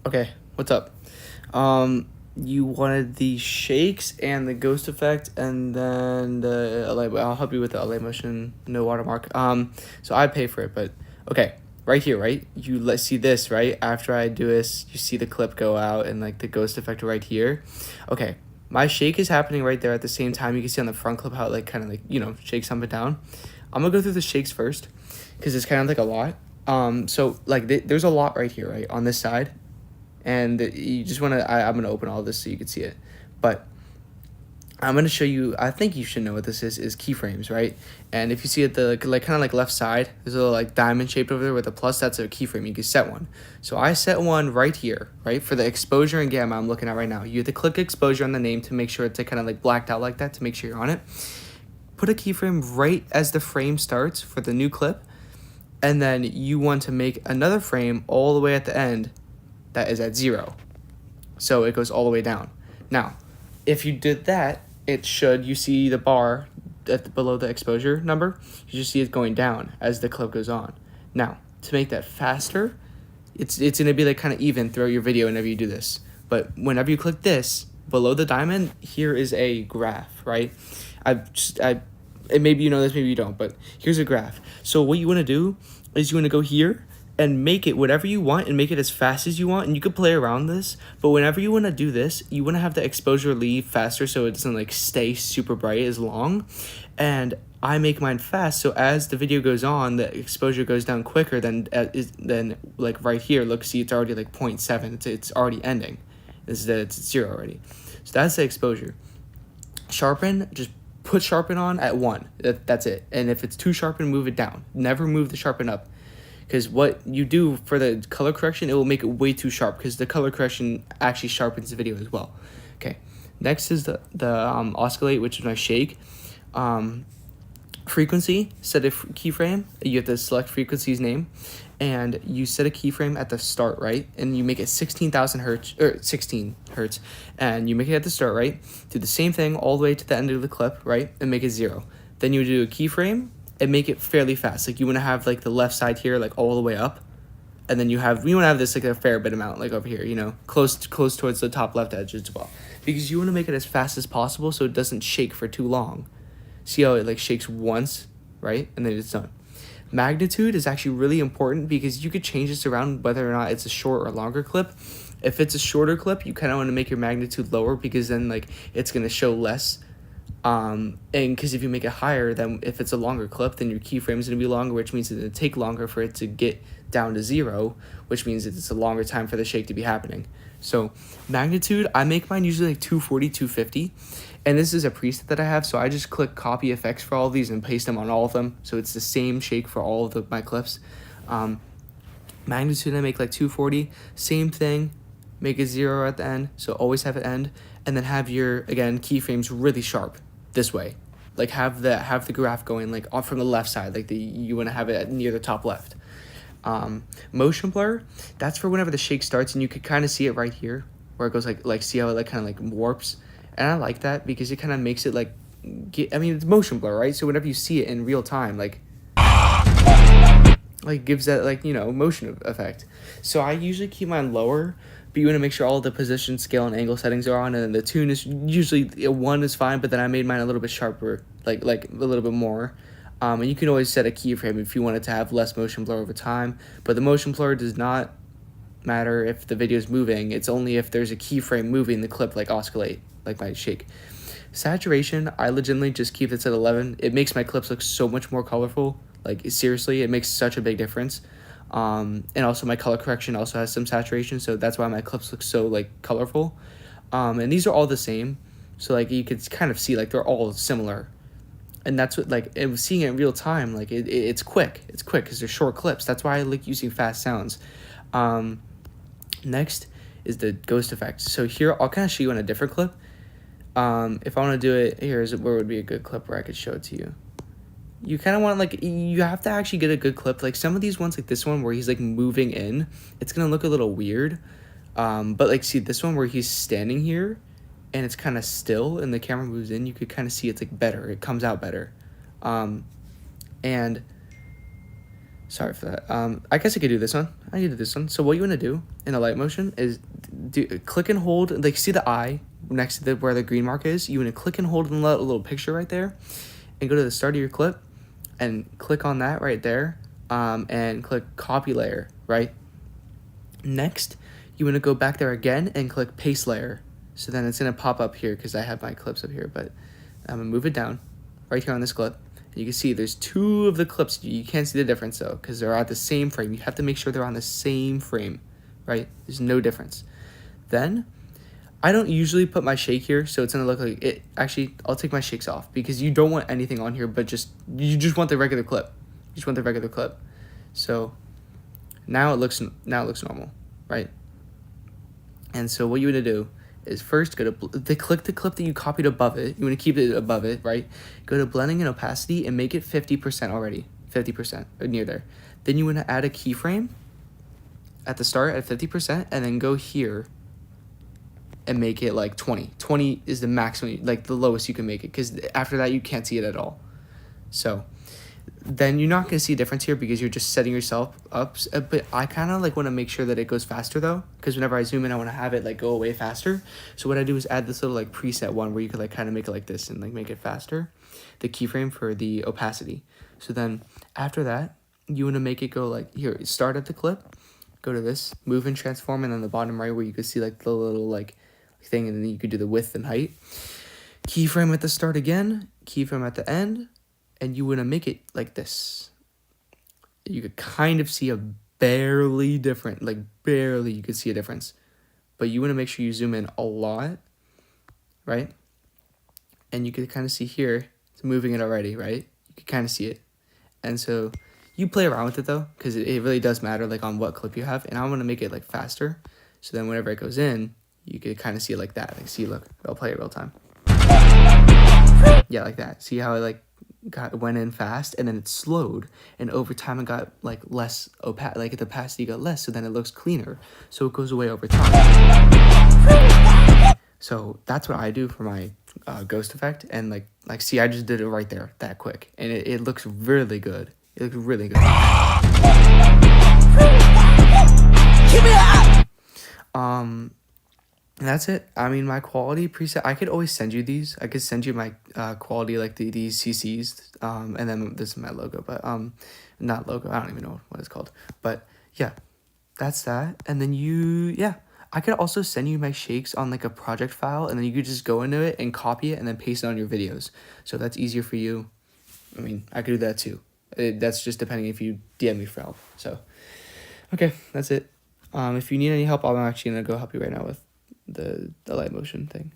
Okay, what's up? You wanted the shakes and the ghost effect, and then the alight. I'll help you with the alight motion, no watermark. So I pay for it, but okay, right here, right? You let's see this, right? After I do this, you see the clip go out and like the ghost effect right here. Okay, my shake is happening right there at the same time. You can see on the front clip how it like kind of like shakes up and down. I'm gonna go through the shakes first, because it's kind of like a lot. So like there's a lot right here, right on this side, and you just want to I'm going to open all this so you can see it, but I'm going to show you. I think you should know what this is keyframes, right? And if you see at the like kind of like left side, there's a little like diamond shaped over there with a plus. That's a keyframe. You can set one. So I set one right here, right, for the exposure and gamma I'm looking at right now. You have to click exposure on the name to make sure it's like kind of like blacked out like that, to make sure you're on it. Put a keyframe right as the frame starts for the new clip, and then you want to make another frame all the way at the end that is at 0. So it goes all the way down. Now, if you did that, you see the bar below the exposure number, you just see it going down as the clip goes on. Now, to make that faster, it's going to be like kind of even throughout your video whenever you do this. But whenever you click this, below the diamond, here is a graph, right? And maybe you know this, maybe you don't, but here's a graph. So what you want to do is you want to go here and make it whatever you want and make it as fast as you want, and you could play around this, but whenever you want to do this, you want to have the exposure leave faster so it doesn't like stay super bright as long. And I make mine fast, so as the video goes on, the exposure goes down quicker than like right here. Look, see, it's already like 0.7. It's already ending. It's 0 already. So that's the exposure. Sharpen, just put sharpen on at 1. That's it. And if it's too sharpen, move it down. Never move the sharpen up. Because what you do for the color correction, it will make it way too sharp, because the color correction actually sharpens the video as well. Okay, next is the oscillate, which is my shake. Frequency, set a keyframe. You have to select frequency's name, and you set a keyframe at the start, right? And you make it 16,000 hertz, or 16 hertz, and you make it at the start, right? Do the same thing all the way to the end of the clip, right? And make it 0. Then you do a keyframe and make it fairly fast. Like you want to have like the left side here like all the way up, and then you want to have this like a fair bit amount like over here, close towards the top left edge as well, because you want to make it as fast as possible so it doesn't shake for too long. See how it like shakes once, right, and then it's done. Magnitude is actually really important, because you could change this around whether or not it's a short or longer clip. If it's a shorter clip, you kind of want to make your magnitude lower, because then like it's going to show less. And because if you make it higher, then if it's a longer clip, then your keyframe is going to be longer, which means it's going to take longer for it to get down to 0, which means it's a longer time for the shake to be happening. So magnitude, I make mine usually like 240, 250, and this is a preset that I have, so I just click copy effects for all of these and paste them on all of them, so it's the same shake for all of my clips. Magnitude, I make like 240, same thing, make it 0 at the end, so always have it end, and then have your, again, keyframes really sharp this way. Like have the graph going like off from the left side, like you want to have it near the top left. Motion blur, that's for whenever the shake starts, and you could kind of see it right here where it goes like see how it like kind of like warps, and I like that because it kind of makes it like it's motion blur, right? So whenever you see it in real time, like gives that like motion effect. So I usually keep mine lower, but you want to make sure all the position, scale, and angle settings are on, and then the tune is usually 1 is fine, but then I made mine a little bit sharper, like a little bit more. And you can always set a keyframe if you want it to have less motion blur over time, but the motion blur does not matter if the video is moving. It's only if there's a keyframe moving the clip, like oscillate, like my shake. Saturation, I legitimately just keep this at 11. It makes my clips look so much more colorful. Like seriously, it makes such a big difference. And also my color correction also has some saturation, so that's why my clips look so like colorful. And these are all the same, so like you could kind of see like they're all similar. And that's what like seeing it in real time, like it's quick because they're short clips. That's why I like using fast sounds. Next is the ghost effect. So here I'll kind of show you on a different clip. If I want to do it, here's where would be a good clip where I could show it to you. You kind of want like you have to actually get a good clip. Like some of these ones, like this one where he's like moving in, it's gonna look a little weird. But like see this one where he's standing here and it's kind of still and the camera moves in, you could kind of see it's like better. It comes out better. And Sorry for that. I guess I could do this one. I can do this one. So what you want to do in alight motion is click and hold. Like, see the eye next to where the green mark is? You want to click and hold in the little picture right there, and go to the start of your clip, and click on that right there, and click copy layer, right? Next, you want to go back there again and click paste layer. So then it's going to pop up here because I have my clips up here, but I'm going to move it down right here on this clip. You can see there's 2 of the clips. You can't see the difference though because they're at the same frame. You have to make sure they're on the same frame, right? There's no difference. Then, I don't usually put my shake here, so it's going to look like it. Actually, I'll take my shakes off because you don't want anything on here, but you just want the regular clip. You just want the regular clip. So now it looks normal, right? And so what you want to do is first go to click the clip that you copied above it. You want to keep it above it, right? Go to blending and opacity and make it 50% already, 50% near there. Then you want to add a keyframe at the start at 50%, and then go here and make it like 20. 20 is the maximum, like the lowest you can make it, because after that you can't see it at all. So then you're not going to see a difference here because you're just setting yourself up. But I kind of like want to make sure that it goes faster though, because whenever I zoom in I want to have it like go away faster. So what I do is add this little like preset one where you could like kind of make it like this and like make it faster, the keyframe for the opacity. So then after that you want to make it go like here, start at the clip, go to this move and transform, and then the bottom right where you could see like the little like thing, and then you could do the width and height. Keyframe at the start again, keyframe at the end, and you want to make it like this. You could kind of see a barely different, like barely you could see a difference. But you want to make sure you zoom in a lot, right? And you could kind of see here, it's moving it already, right? You could kind of see it. And so you play around with it though, because it really does matter like on what clip you have. And I want to make it like faster. So then whenever it goes in, you could kind of see it like that. Like, see, look, I'll play it real time. Yeah, like that. See how it like went in fast and then it slowed, and over time it got like less opaque, like the opacity got less, so then it looks cleaner, so it goes away over time. So that's what I do for my ghost effect, and like see, I just did it right there that quick, and it looks really good. It looks really good. And that's it. I mean, my quality preset, I could always send you these. I could send you my quality, like these CCs. And then this is my logo, but not logo. I don't even know what it's called. But yeah, that's that. And then I could also send you my shakes on like a project file, and then you could just go into it and copy it and then paste it on your videos. So that's easier for you. I mean, I could do that too. That's just depending if you DM me for help. So, okay, that's it. If you need any help, I'm actually going to go help you right now with the light motion thing.